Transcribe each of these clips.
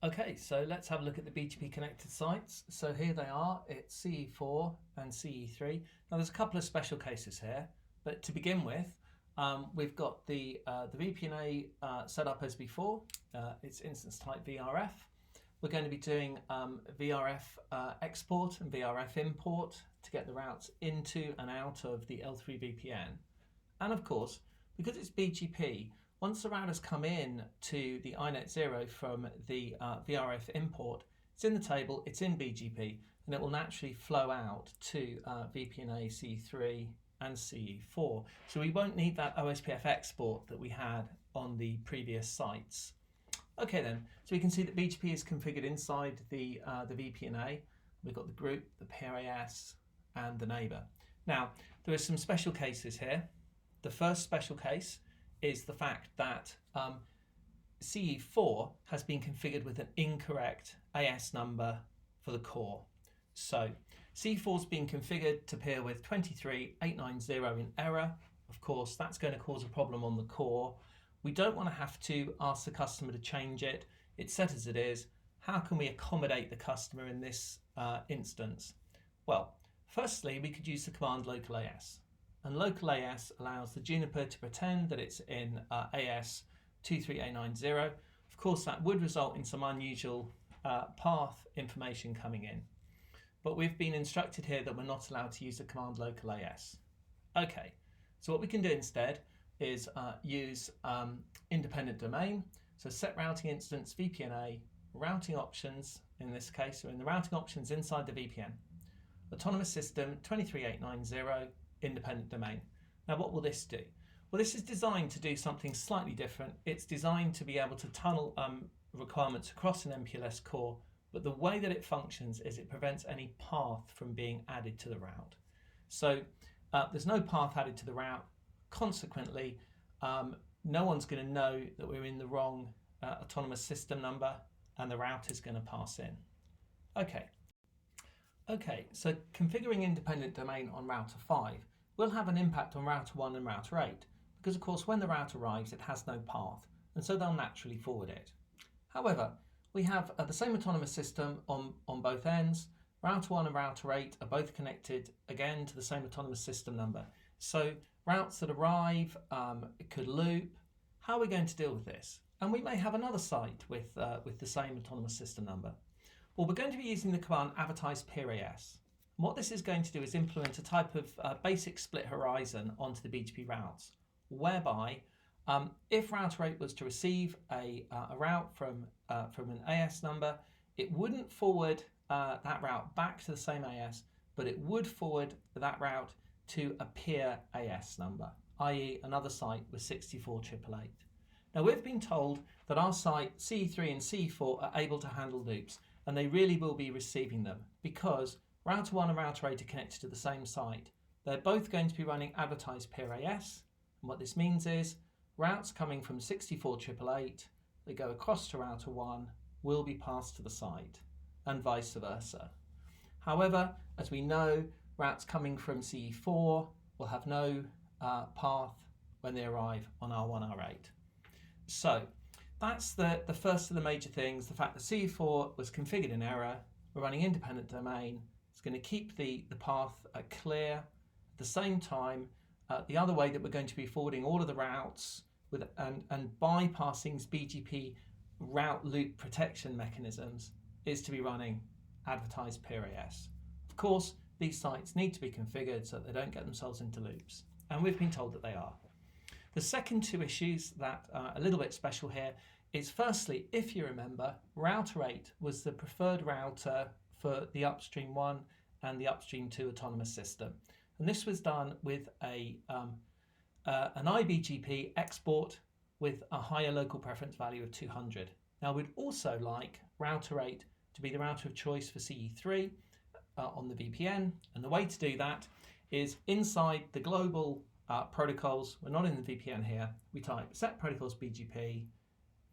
Okay, so let's have a look at the BGP connected sites. So here they are, it's CE4 and CE3. Now there's a couple of special cases here, but to begin with, we've got the VPNA set up as before. It's instance type VRF. We're going to be doing VRF export and VRF import to get the routes into and out of the L3 VPN. And of course, because it's BGP, once the routers come in to the INET 0 from the VRF import, it's in the table, it's in BGP, and it will naturally flow out to VPNA CE3 and CE4. So we won't need that OSPF export that we had on the previous sites. Okay then, so we can see that BGP is configured inside the VPNA. We've got the group, the PRAS, and the neighbor. Now, there are some special cases here. The first special case is the fact that CE4 has been configured with an incorrect AS number for the core. So CE4 has been configured to appear with 23890 in error. Of course, that's going to cause a problem on the core. We don't want to have to ask the customer to change it. It's set as it is. How can we accommodate the customer in this instance? Well, firstly, we could use the command local AS. And local AS allows the Juniper to pretend that it's in AS 23890. Of course, that would result in some unusual path information coming in. But we've been instructed here that we're not allowed to use the command local AS. Okay, so what we can do instead is use independent domain. So set routing instance VPNA, routing options, in this case, are in the routing options inside the VPN. Autonomous system 23890, independent domain. Now what will this do? Well, this is designed to do something slightly different. It's designed to be able to tunnel requirements across an MPLS core, but the way that it functions is it prevents any path from being added to the route. So there's no path added to the route. Consequently, no one's going to know that we're in the wrong autonomous system number, and the route is going to pass in. Okay, so configuring independent domain on router 5 will have an impact on router 1 and router 8, because of course when the route arrives it has no path, and so they'll naturally forward it. However, we have the same autonomous system on both ends. Router 1 and router 8 are both connected again to the same autonomous system number. So routes that arrive could loop. How are we going to deal with this? And we may have another site with the same autonomous system number. Well, we're going to be using the command advertise PRAS. And what this is going to do is implement a type of basic split horizon onto the BGP routes, whereby if router 8 was to receive a route from an AS number, it wouldn't forward that route back to the same AS, but it would forward that route to a peer AS number, i.e. another site with 64888. Now we've been told that our site CE3 and CE4 are able to handle loops, and they really will be receiving them because router 1 and router 8 are connected to the same site. They're both going to be running advertise PRAS, and what this means is routes coming from 64888 that go across to router 1 will be passed to the site, and vice versa. However, as we know, routes coming from CE4 will have no path when they arrive on R1, R8. So that's the first of the major things, the fact that CE4 was configured in error. We're running independent domain. It's going to keep the path clear. At the same time, the other way that we're going to be forwarding all of the routes and bypassing BGP route loop protection mechanisms is to be running advertise PRAS. Of course, these sites need to be configured so that they don't get themselves into loops, and we've been told that they are. The second two issues that are a little bit special here is, firstly, if you remember, router 8 was the preferred router for the upstream 1 and the upstream 2 autonomous system, and this was done with an iBGP export with a higher local preference value of 200. Now we'd also like router 8 to be the router of choice for CE3 on the VPN, and the way to do that is inside the global protocols. We're not in the VPN here. We type set protocols BGP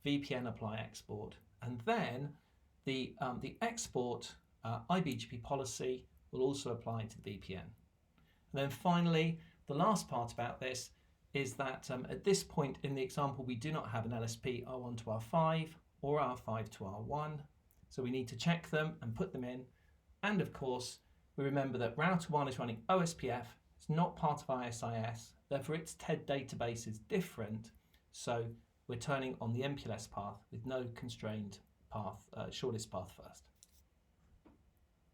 VPN apply export, and then the export iBGP policy will also apply to the VPN. And then finally, the last part about this is that at this point in the example we do not have an LSP R1 to R5 or R5 to R1. So we need to check them and put them in. And of course, we remember that router 1 is running OSPF. It's not part of ISIS. Therefore, its TED database is different. So we're turning on the MPLS path with no constrained path, shortest path first.